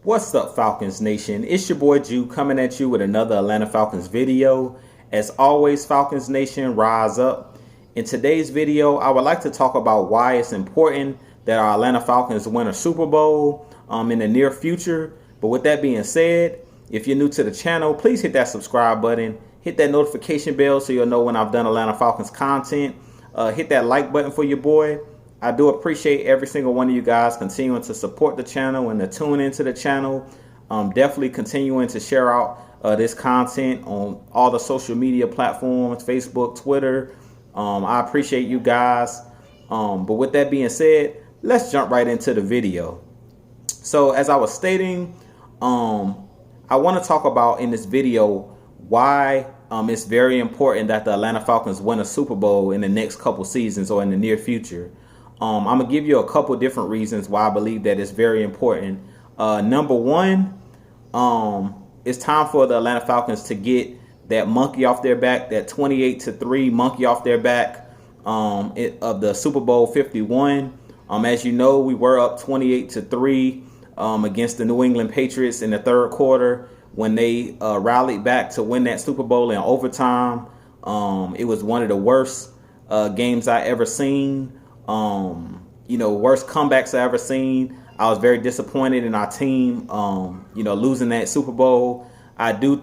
What's up, Falcons Nation? It's your boy Jew coming at you with another Atlanta Falcons video. As always, Falcons Nation, rise up. In today's video, I would like to talk about why it's important that our Atlanta Falcons win a Super Bowl in the near future. But with that being said, if you're new to the channel, please hit that subscribe button. Hit that notification bell so you'll know when I've done Atlanta Falcons content. Hit that like button for your boy. I do appreciate every single one of you guys continuing to support the channel and to tune into the channel. Definitely continuing to share out this content on all the social media platforms, Facebook, Twitter. I appreciate you guys. But with that being said, let's jump right into the video. So as I was stating, I want to talk about in this video why it's very important that the Atlanta Falcons win a Super Bowl in the next couple seasons or in the near future. I'm going to give you a couple different reasons why I believe that it's very important. Number one, it's time for the Atlanta Falcons to get that monkey off their back, that 28-3 monkey off their back of the Super Bowl 51. As you know, we were up 28-3 against the New England Patriots in the third quarter when they rallied back to win that Super Bowl in overtime. It was one of the worst games I ever seen. Worst comebacks I ever seen. I was very disappointed in our team, losing that Super Bowl. I do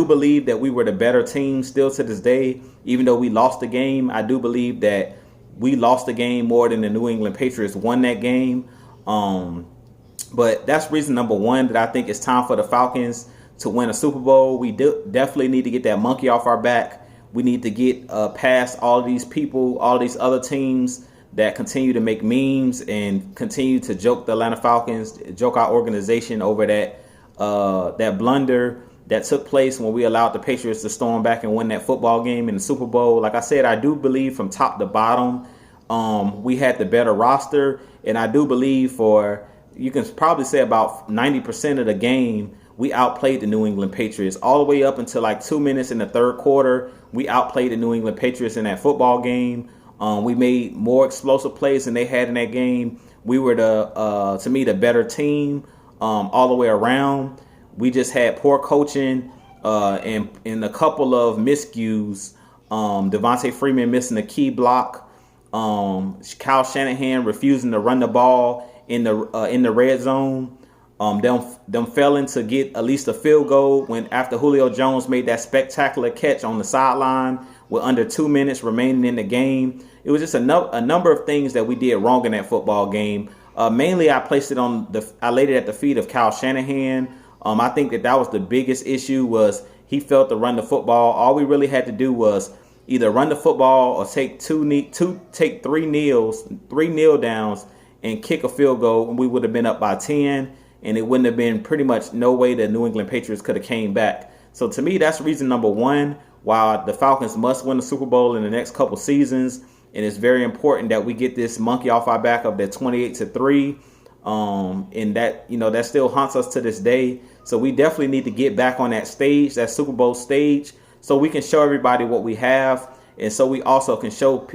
believe that we were the better team still to this day. Even though we lost the game, I do believe that we lost the game more than the New England Patriots won that game. But that's reason number one that I think it's time for the Falcons to win a Super Bowl. We definitely need to get that monkey off our back. We need to get past all these people, all these other teams that continue to make memes and continue to joke the Atlanta Falcons, joke our organization over that blunder that took place when we allowed the Patriots to storm back and win that football game in the Super Bowl. Like I said, I do believe from top to bottom, we had the better roster. And I do believe you can probably say about 90% of the game, we outplayed the New England Patriots all the way up until like 2 minutes in the third quarter. We outplayed the New England Patriots in that football game. We made more explosive plays than they had in that game. We were to me, the better team all the way around. We just had poor coaching and a couple of miscues. Devontae Freeman missing a key block. Kyle Shanahan refusing to run the ball in the red zone. Them failing to get at least a field goal after Julio Jones made that spectacular catch on the sideline with under 2 minutes remaining in the game. It was just a number of things that we did wrong in that football game. Mainly, I laid it at the feet of Kyle Shanahan. I think that was the biggest issue, was he failed to run the football. All we really had to do was either run the football or take three kneel downs and kick a field goal, and we would have been up by 10, and it wouldn't have been pretty much no way the New England Patriots could have came back. So to me, that's reason number one why the Falcons must win the Super Bowl in the next couple seasons. And it's very important that we get this monkey off our back of that 28-3. And that still haunts us to this day. So we definitely need to get back on that stage, that Super Bowl stage, so we can show everybody what we have. And so we also can show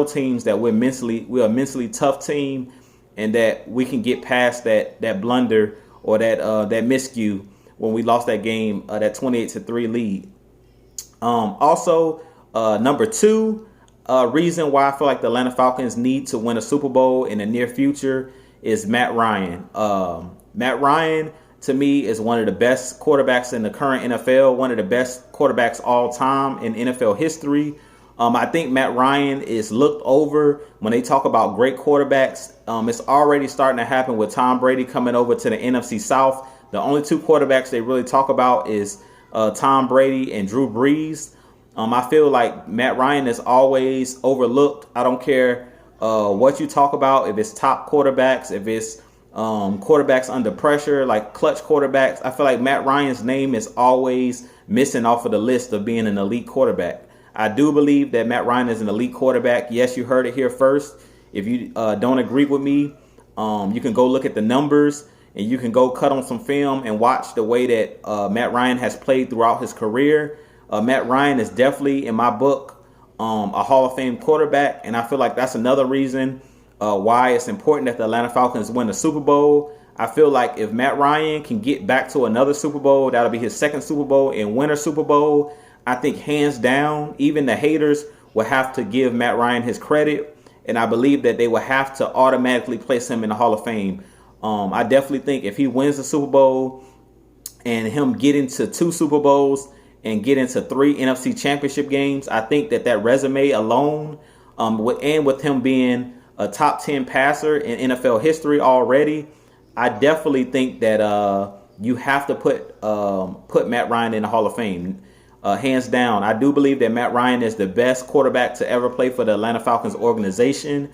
teams that we're a mentally tough team, and that we can get past that blunder or that miscue when we lost that game, that 28-3 lead. Number two, reason why I feel like the Atlanta Falcons need to win a Super Bowl in the near future is Matt Ryan. Matt Ryan, to me, is one of the best quarterbacks in the current NFL, one of the best quarterbacks all time in NFL history. I think Matt Ryan is looked over when they talk about great quarterbacks. It's already starting to happen with Tom Brady coming over to the NFC South. The only two quarterbacks they really talk about is Tom Brady and Drew Brees. I feel like Matt Ryan is always overlooked. I don't care what you talk about, if it's top quarterbacks, if it's quarterbacks under pressure, like clutch quarterbacks. I feel like Matt Ryan's name is always missing off of the list of being an elite quarterback. I do believe that Matt Ryan is an elite quarterback. Yes, you heard it here first. If you don't agree with me, you can go look at the numbers, and you can go cut on some film and watch the way that Matt Ryan has played throughout his career. Matt Ryan is definitely, in my book, a Hall of Fame quarterback, and I feel like that's another reason why it's important that the Atlanta Falcons win the Super Bowl. I feel like if Matt Ryan can get back to another Super Bowl, that'll be his second Super Bowl and win a Super Bowl. I think hands down, even the haters will have to give Matt Ryan his credit. And I believe that they will have to automatically place him in the Hall of Fame. I definitely think if he wins the Super Bowl and him get into 2 Super Bowls and get into 3 NFC Championship games, I think that resume alone, with him being a top 10 passer in NFL history already, I definitely think that you have to put Matt Ryan in the Hall of Fame. Hands down. I do believe that Matt Ryan is the best quarterback to ever play for the Atlanta Falcons organization.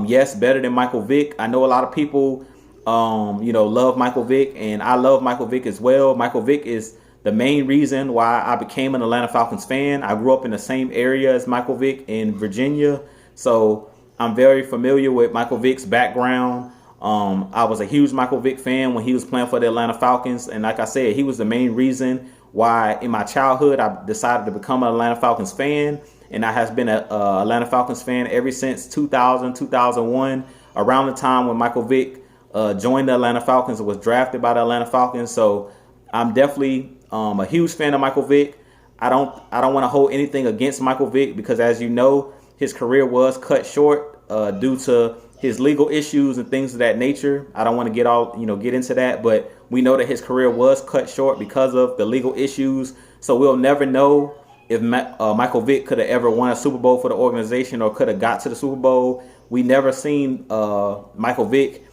Yes, better than Michael Vick. I know a lot of people love Michael Vick, and I love Michael Vick as well. Michael Vick is the main reason why I became an Atlanta Falcons fan. I grew up in the same area as Michael Vick in Virginia, so I'm very familiar with Michael Vick's background. I was a huge Michael Vick fan when he was playing for the Atlanta Falcons, and like I said, he was the main reason why in my childhood I decided to become an Atlanta Falcons fan, and I has been an Atlanta Falcons fan ever since 2000, 2001, around the time when Michael Vick joined the Atlanta Falcons and was drafted by the Atlanta Falcons. So I'm definitely a huge fan of Michael Vick. I don't want to hold anything against Michael Vick because, as you know, his career was cut short due to his legal issues and things of that nature. I don't want to get into that, but we know that his career was cut short because of the legal issues. So we'll never know if Michael Vick could have ever won a Super Bowl for the organization or could have got to the Super Bowl. We never seen Michael Vick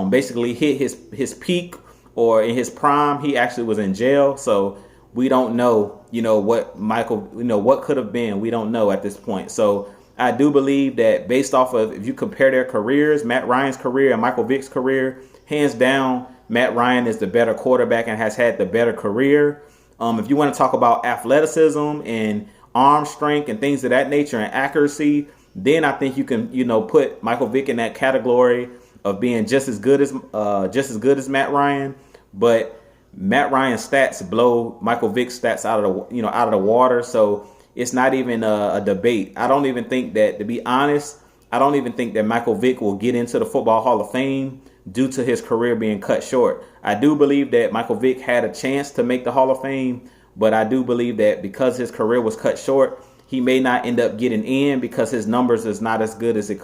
basically hit his peak, or in his prime. He actually was in jail, so we don't know, what could have been. We don't know at this point. So I do believe that based off of, if you compare their careers, Matt Ryan's career and Michael Vick's career, hands down, Matt Ryan is the better quarterback and has had the better career. If you want to talk about athleticism and arm strength and things of that nature and accuracy, then I think you can, put Michael Vick in that category of being just as good as Matt Ryan. But Matt Ryan's stats blow Michael Vick's stats out of the water. So it's not even a debate. I don't even think that, to be honest, I don't even think that Michael Vick will get into the Football Hall of Fame due to his career being cut short. I do believe that Michael Vick had a chance to make the Hall of Fame, but I do believe that because his career was cut short, he may not end up getting in because his numbers is not as good as it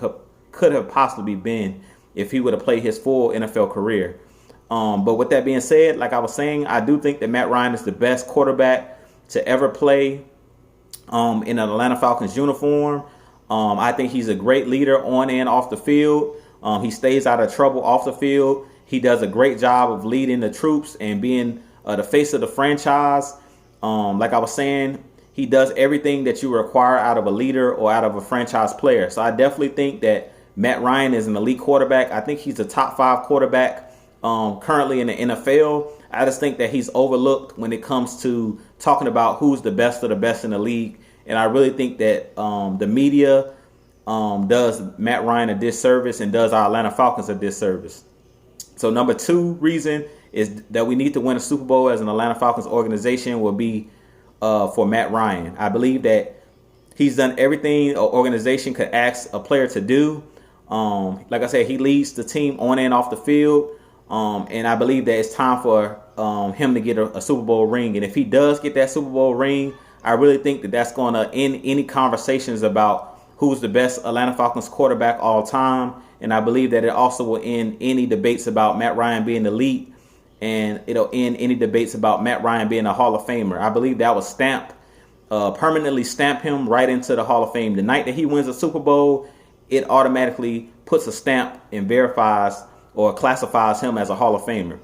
could have possibly been if he would have played his full NFL career. But with that being said, like I was saying, I do think that Matt Ryan is the best quarterback to ever play in an Atlanta Falcons uniform. I think he's a great leader on and off the field. He stays out of trouble off the field. He does a great job of leading the troops and being the face of the franchise. Like I was saying, he does everything that you require out of a leader or out of a franchise player. So I definitely think that Matt Ryan is an elite quarterback. I think he's a top 5 quarterback currently in the NFL. I just think that he's overlooked when it comes to talking about who's the best of the best in the league. And I really think that the media does Matt Ryan a disservice and does our Atlanta Falcons a disservice. So number 2 reason is that we need to win a Super Bowl as an Atlanta Falcons organization will be for Matt Ryan. I believe that he's done everything an organization could ask a player to do. Like I said, he leads the team on and off the field. And I believe that it's time for him to get a Super Bowl ring. And if he does get that Super Bowl ring, I really think that that's going to end any conversations about who's the best Atlanta Falcons quarterback all time. And I believe that it also will end any debates about Matt Ryan being elite, and it'll end any debates about Matt Ryan being a Hall of Famer. I believe that will permanently stamp him right into the Hall of Fame. The night that he wins a Super Bowl, it automatically puts a stamp and verifies or classifies him as a Hall of Famer.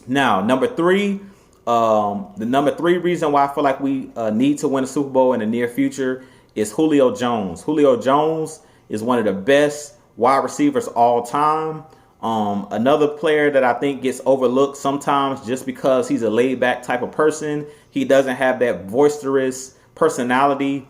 Now, number 3, the number 3 reason why I feel like we need to win a Super Bowl in the near future is Julio Jones. Julio Jones is one of the best wide receivers all time. Another player that I think gets overlooked sometimes just because he's a laid-back type of person. He doesn't have that boisterous personality.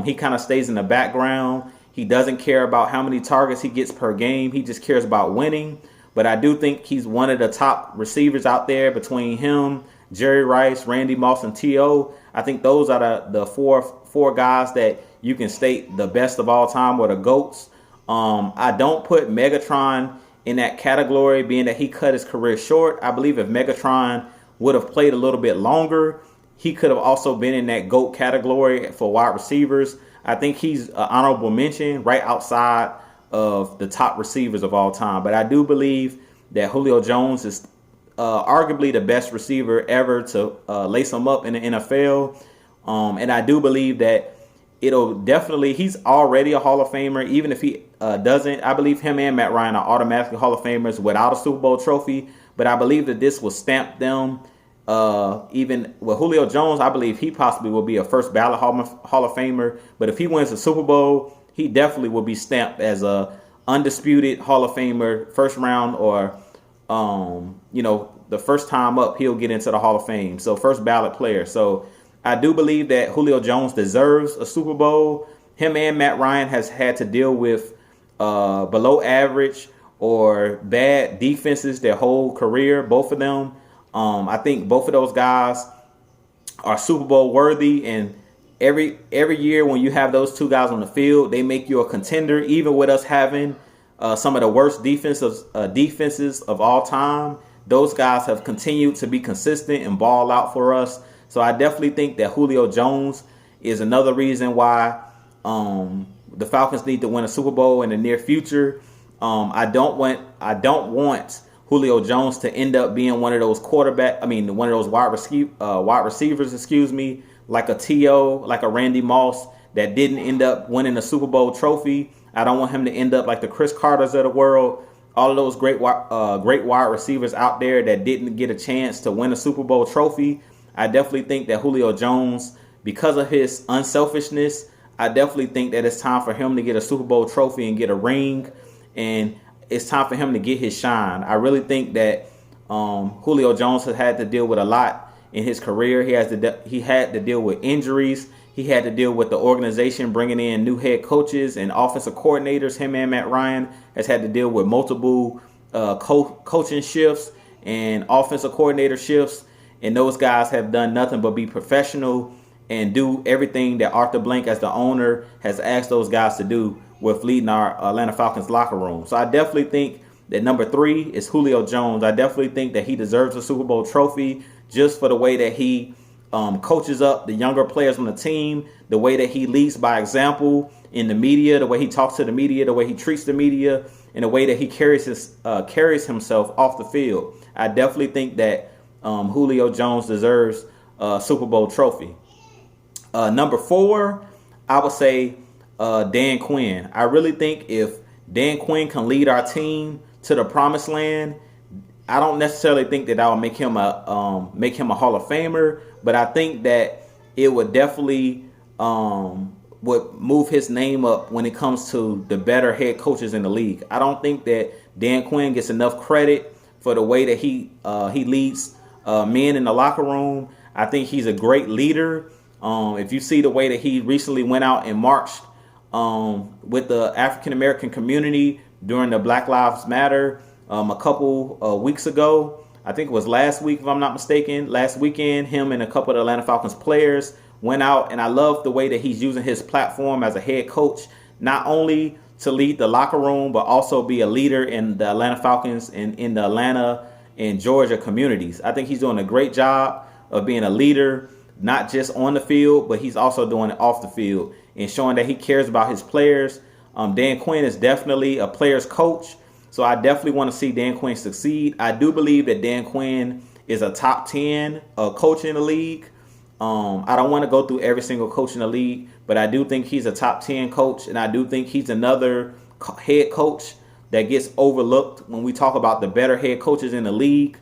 He kind of stays in the background. He doesn't care about how many targets he gets per game. He just cares about winning. But I do think he's one of the top receivers out there between him, Jerry Rice, Randy Moss, and T.O. I think those are the four guys that you can state the best of all time or the GOATs. I don't put Megatron in that category, being that he cut his career short. I believe if Megatron would have played a little bit longer, he could have also been in that GOAT category for wide receivers. I think he's an honorable mention right outside of the top receivers of all time. But I do believe that Julio Jones is arguably the best receiver ever to lace him up in the NFL. And I do believe that it'll definitely, he's already a Hall of Famer. Even if he doesn't, I believe him and Matt Ryan are automatically Hall of Famers without a Super Bowl trophy. But I believe that this will stamp them. Even with Julio Jones, I believe he possibly will be a first ballot Hall of Famer. But if he wins the Super Bowl, he definitely will be stamped as a undisputed Hall of Famer, first round, or the first time up, he'll get into the Hall of Fame. So first ballot player. So I do believe that Julio Jones deserves a Super Bowl. Him and Matt Ryan has had to deal with below average or bad defenses their whole career, both of them. I think both of those guys are Super Bowl worthy, and every year when you have those two guys on the field, they make you a contender. Even with us having some of the worst defenses of all time, those guys have continued to be consistent and ball out for us. So I definitely think that Julio Jones is another reason why the Falcons need to win a Super Bowl in the near future. I don't want Julio Jones to end up being one of those wide receivers, like a T.O., like a Randy Moss that didn't end up winning a Super Bowl trophy. I don't want him to end up like the Chris Carters of the world, all of those great wide receivers out there that didn't get a chance to win a Super Bowl trophy. I definitely think that Julio Jones, because of his unselfishness, I definitely think that it's time for him to get a Super Bowl trophy and get a ring, and it's time for him to get his shine. I really think that Julio Jones has had to deal with a lot in his career. He had to deal with injuries. He had to deal with the organization bringing in new head coaches and offensive coordinators. Him and Matt Ryan has had to deal with multiple coaching shifts and offensive coordinator shifts. And those guys have done nothing but be professional and do everything that Arthur Blank, as the owner, has asked those guys to do with leading our Atlanta Falcons locker room. So I definitely think that number 3 is Julio Jones. I definitely think that he deserves a Super Bowl trophy just for the way that he coaches up the younger players on the team, the way that he leads by example in the media, the way he talks to the media, the way he treats the media, and the way that he carries himself off the field. I definitely think that Julio Jones deserves a Super Bowl trophy. Number 4, I would say Dan Quinn. I really think if Dan Quinn can lead our team to the promised land, I don't necessarily think that will make him a Hall of Famer, but I think that it would definitely would move his name up when it comes to the better head coaches in the league. I don't think that Dan Quinn gets enough credit for the way that he leads men in the locker room. I think he's a great leader. If you see the way that he recently went out and marched with the African American community during the Black Lives Matter a couple weeks ago, I think it was last week, if I'm not mistaken, last weekend, him and a couple of the Atlanta Falcons players went out, and I love the way that he's using his platform as a head coach, not only to lead the locker room, but also be a leader in the Atlanta Falcons and in the Atlanta and Georgia communities. I think he's doing a great job of being a leader, not just on the field, but he's also doing it off the field and showing that he cares about his players. Dan Quinn is definitely a player's coach, so I definitely want to see Dan Quinn succeed. I do believe that Dan Quinn is a top 10 coach in the league. I don't want to go through every single coach in the league, but I do think he's a top 10 coach, and I do think he's another head coach that gets overlooked when we talk about the better head coaches in the league.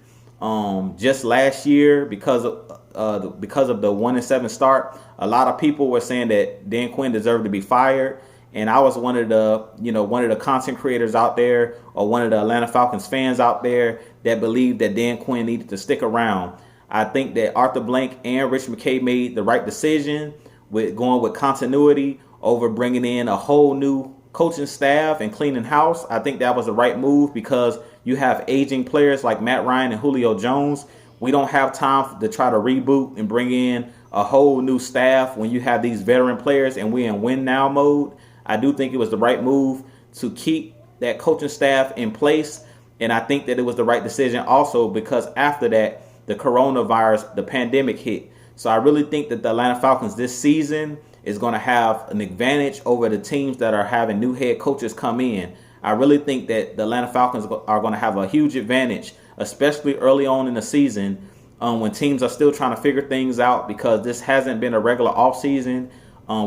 Just last year, because of the 1-7 start, a lot of people were saying that Dan Quinn deserved to be fired. And I was one of the content creators out there, or one of the Atlanta Falcons fans out there, that believed that Dan Quinn needed to stick around. I think that Arthur Blank and Rich McKay made the right decision with going with continuity over bringing in a whole new coaching staff and cleaning house. I think that was the right move because you have aging players like Matt Ryan and Julio Jones. We don't have time to try to reboot and bring in a whole new staff when you have these veteran players and we're in win now mode. I do think it was the right move to keep that coaching staff in place And I think that it was the right decision also because after that, the coronavirus, the pandemic hit. So I really think that the Atlanta Falcons this season is going to have an advantage over the teams that are having new head coaches come in. I really think that the Atlanta Falcons are going to have a huge advantage, especially early on in the season when teams are still trying to figure things out because this hasn't been a regular offseason.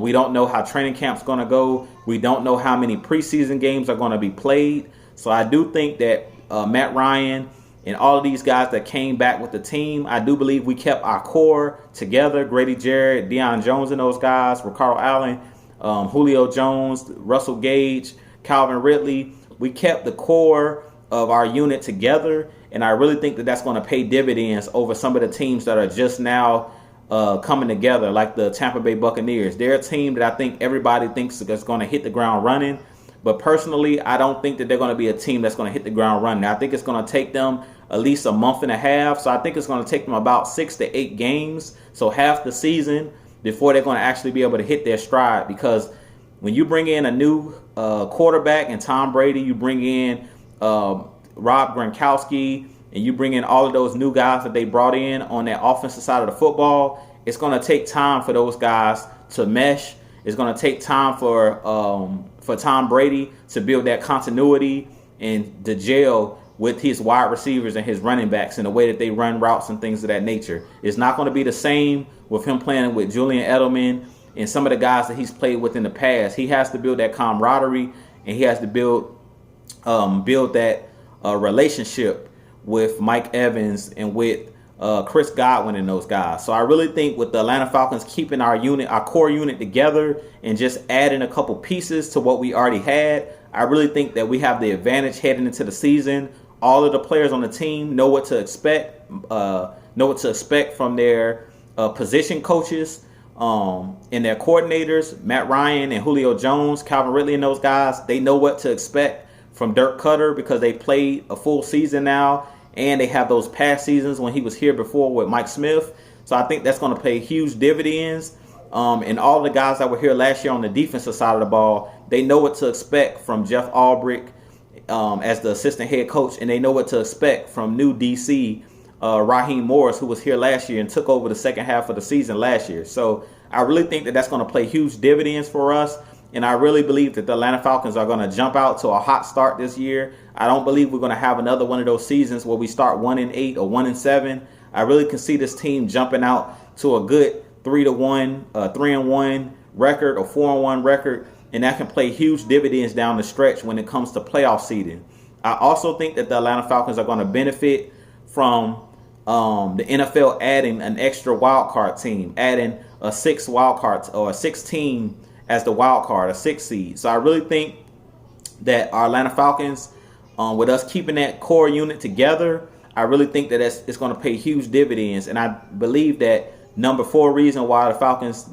We don't know how training camp's going to go. We don't know how many preseason games are going to be played. So I do think that Matt Ryan and all of these guys that came back with the team, I do believe we kept our core together. Grady Jarrett, Deion Jones and those guys, Ricardo Allen, Julio Jones, Russell Gage, Calvin Ridley. We kept the core of our unit together, and I really think that that's going to pay dividends over some of the teams that are just now coming together, like the Tampa Bay Buccaneers. They're a team that I think everybody thinks is going to hit the ground running. But personally, I don't think that they're going to be a team that's going to hit the ground running. I think it's going to take them at least a month and a half. So I think it's going to take them about 6 to 8 games, so half the season, before they're going to actually be able to hit their stride. Because when you bring in a new quarterback and Tom Brady, you bring in Rob Gronkowski, and you bring in all of those new guys that they brought in on that offensive side of the football, it's going to take time for those guys to mesh. It's going to take time for Tom Brady to build that continuity and to gel with his wide receivers and his running backs in the way that they run routes and things of that nature. It's not going to be the same with him playing with Julian Edelman and some of the guys that he's played with in the past. He has to build that camaraderie, and he has to build that relationship with Mike Evans and with Chris Godwin and those guys. So I really think with the Atlanta Falcons keeping our core unit together and just adding a couple pieces to what we already had, I really think that we have the advantage heading into the season. All of the players on the team know what to expect, from their position coaches and their coordinators, Matt Ryan and Julio Jones, Calvin Ridley and those guys. They know what to expect from Dirk Cutter because they played a full season now, and they have those past seasons when he was here before with Mike Smith. So I think that's going to pay huge dividends. And all the guys that were here last year on the defensive side of the ball, they know what to expect from Jeff Albrecht as the assistant head coach, and they know what to expect from new DC Raheem Morris, who was here last year and took over the second half of the season last year. So I really think that that's going to play huge dividends for us. And I really believe that the Atlanta Falcons are going to jump out to a hot start this year. I don't believe we're going to have another one of those seasons where we start 1-8 or 1-7. I really can see this team jumping out to a good 3-1 record or 4-1 record, and that can play huge dividends down the stretch when it comes to playoff seeding. I also think that the Atlanta Falcons are going to benefit from the NFL adding an extra wild card team, adding a 6 wild cards or a 6 team as the wild card, a 6 seed. So I really think that our Atlanta Falcons, with us keeping that core unit together, I really think that it's going to pay huge dividends. And I believe that number 4 reason why the Falcons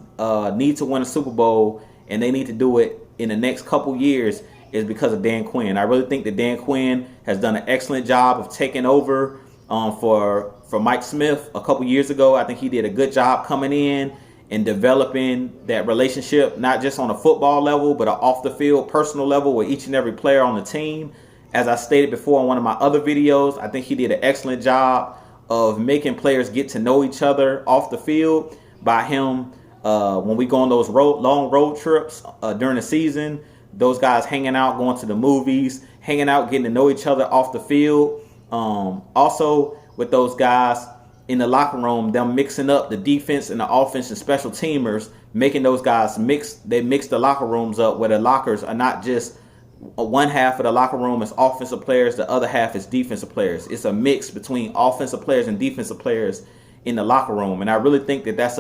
need to win a Super Bowl, and they need to do it in the next couple years, is because of Dan Quinn. I really think that Dan Quinn has done an excellent job of taking over for Mike Smith a couple years ago. I think he did a good job coming in and developing that relationship, not just on a football level, but an off the field, personal level with each and every player on the team. As I stated before in one of my other videos, I think he did an excellent job of making players get to know each other off the field by him. When we go on those long road trips during the season, those guys hanging out, going to the movies, hanging out, getting to know each other off the field. Also with those guys in the locker room, them mixing up the defense and the offense and special teamers, making those guys mix the locker rooms up where the lockers are not just one half of the locker room is offensive players, the other half is defensive players. It's a mix between offensive players and defensive players in the locker room. And I really think that that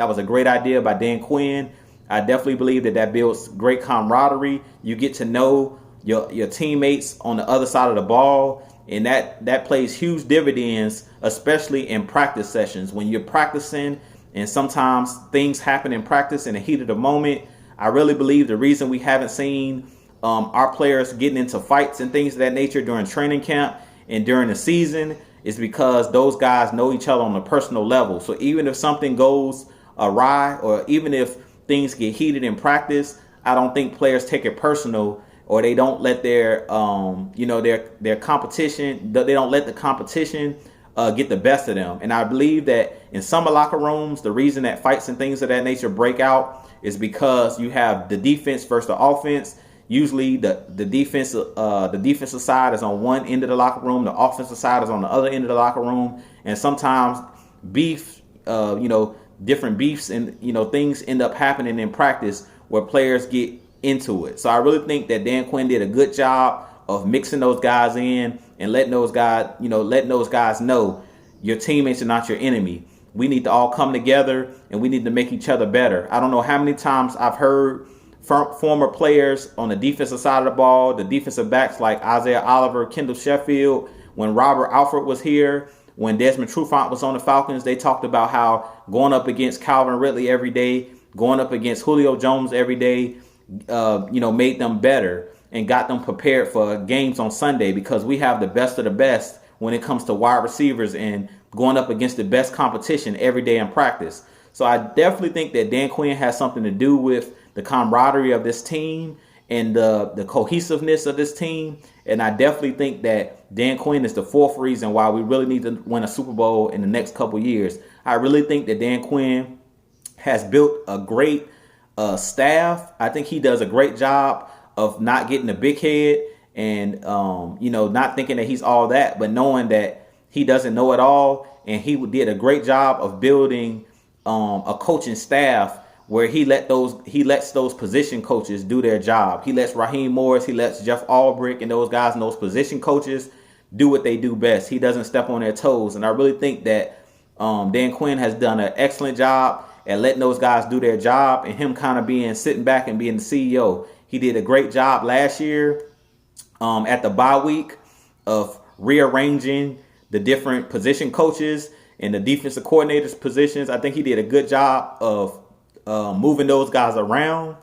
was a great idea by Dan Quinn. I definitely believe that builds great camaraderie. You get to know your teammates on the other side of the ball, and that plays huge dividends, especially in practice sessions. When you're practicing and sometimes things happen in practice in the heat of the moment, I really believe the reason we haven't seen our players getting into fights and things of that nature during training camp and during the season is because those guys know each other on a personal level. So even if something goes awry, or even if things get heated in practice, I don't think players take it personal or they don't let their their competition, they don't let the competition get the best of them. And I believe that in some locker rooms, the reason that fights and things of that nature break out is because you have the defense versus the offense. Usually the defensive side is on one end of the locker room, the offensive side is on the other end of the locker room, and sometimes beef, different beefs and things end up happening in practice where players get into it. So I really think that Dan Quinn did a good job of mixing those guys in and letting those guys know your teammates are not your enemy. We need to all come together and we need to make each other better. I don't know how many times I've heard former players on the defensive side of the ball, the defensive backs like Isaiah Oliver, Kendall Sheffield, when Robert Alford was here, when Desmond Trufant was on the Falcons, they talked about how going up against Calvin Ridley every day, going up against Julio Jones every day, made them better and got them prepared for games on Sunday, because we have the best of the best when it comes to wide receivers and going up against the best competition every day in practice. So I definitely think that Dan Quinn has something to do with the camaraderie of this team and the cohesiveness of this team. And I definitely think that Dan Quinn is the fourth reason why we really need to win a Super Bowl in the next couple years. I really think that Dan Quinn has built a great staff. I think he does a great job of not getting a big head and, not thinking that he's all that, but knowing that he doesn't know it all. And he did a great job of building a coaching staff where he lets those position coaches do their job. He lets Raheem Morris, he lets Jeff Albrick and those guys and those position coaches do what they do best. He doesn't step on their toes. And I really think that Dan Quinn has done an excellent job at letting those guys do their job, and him kind of sitting back and being the CEO. He did a great job last year at the bye week of rearranging the different position coaches and the defensive coordinators positions. I think he did a good job of moving those guys around.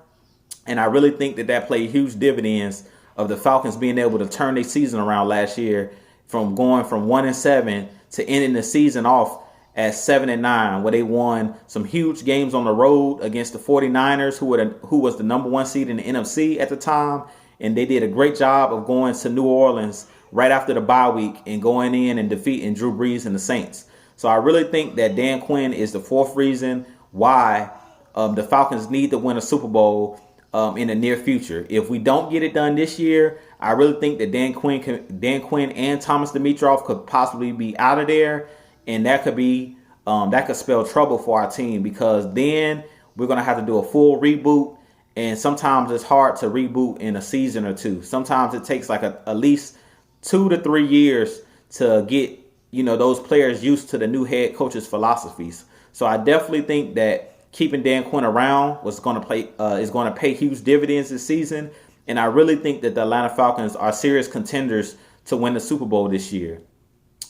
And I really think that played huge dividends of the Falcons being able to turn their season around last year, from going from 1-7 to ending the season off at 7-9, where they won some huge games on the road against the 49ers, who was the number one seed in the NFC at the time. And they did a great job of going to New Orleans right after the bye week and going in and defeating Drew Brees and the Saints. So I really think that Dan Quinn is the fourth reason why the Falcons need to win a Super Bowl in the near future. If we don't get it done this year, I really think that Dan Quinn and Thomas Dimitroff could possibly be out of there, and that could spell trouble for our team, because then we're gonna have to do a full reboot, and sometimes it's hard to reboot in a season or two. Sometimes it takes like at least 2 to 3 years to get those players used to the new head coach's philosophies. So I definitely think that keeping Dan Quinn around is going to pay huge dividends this season. And I really think that the Atlanta Falcons are serious contenders to win the Super Bowl this year.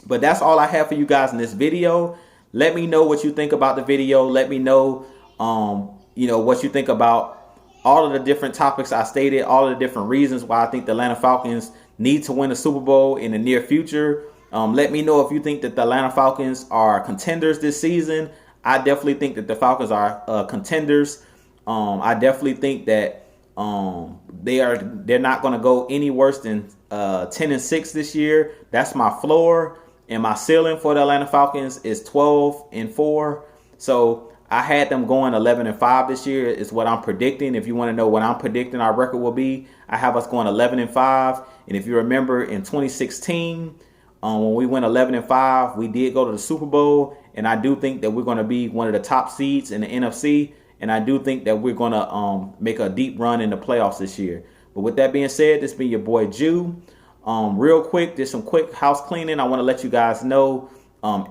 But that's all I have for you guys in this video. Let me know what you think about the video. Let me know, what you think about all of the different topics I stated, all of the different reasons why I think the Atlanta Falcons need to win the Super Bowl in the near future. Let me know if you think that the Atlanta Falcons are contenders this season. I definitely think that the Falcons are contenders. I definitely think that they're not going to go any worse than 10-6 this year. That's my floor, and my ceiling for the Atlanta Falcons is 12-4. So I had them going 11-5 this year is what I'm predicting. If you want to know what I'm predicting our record will be, I have us going 11-5. And if you remember in 2016, when we went 11-5, we did go to the Super Bowl. And I do think that we're going to be one of the top seeds in the NFC. And I do think that we're going to make a deep run in the playoffs this year. But with that being said, this has been your boy Jew. Real quick, just some quick house cleaning. I want to let you guys know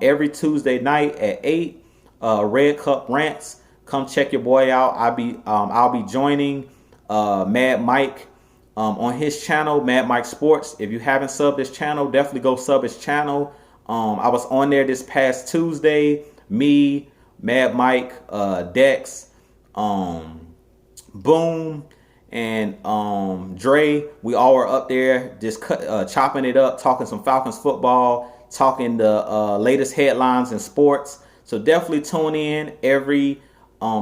every Tuesday night at 8, Red Cup Rants. Come check your boy out. I'll be joining Mad Mike on his channel, Mad Mike Sports. If you haven't subbed his channel, definitely go sub his channel. I was on there this past Tuesday. Me, Mad Mike, Dex, Boom, and Dre. We all were up there just chopping it up, talking some Falcons football, talking the latest headlines in sports. So definitely tune in every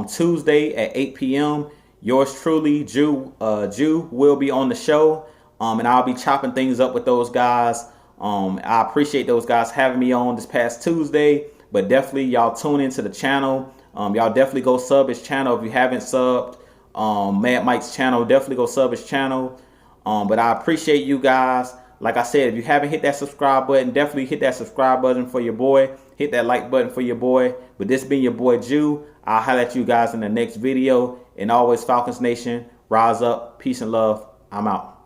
Tuesday at 8 p.m. Yours truly, Jew will be on the show, and I'll be chopping things up with those guys. I appreciate those guys having me on this past Tuesday, but definitely y'all tune into the channel. Y'all definitely go sub his channel if you haven't subbed. Mad Mike's channel, definitely go sub his channel. But I appreciate you guys. Like I said, if you haven't hit that subscribe button, definitely hit that subscribe button for your boy. Hit that like button for your boy. But this being your boy Jew, I'll holler at you guys in the next video. And always, Falcons Nation, rise up. Peace and love. I'm out.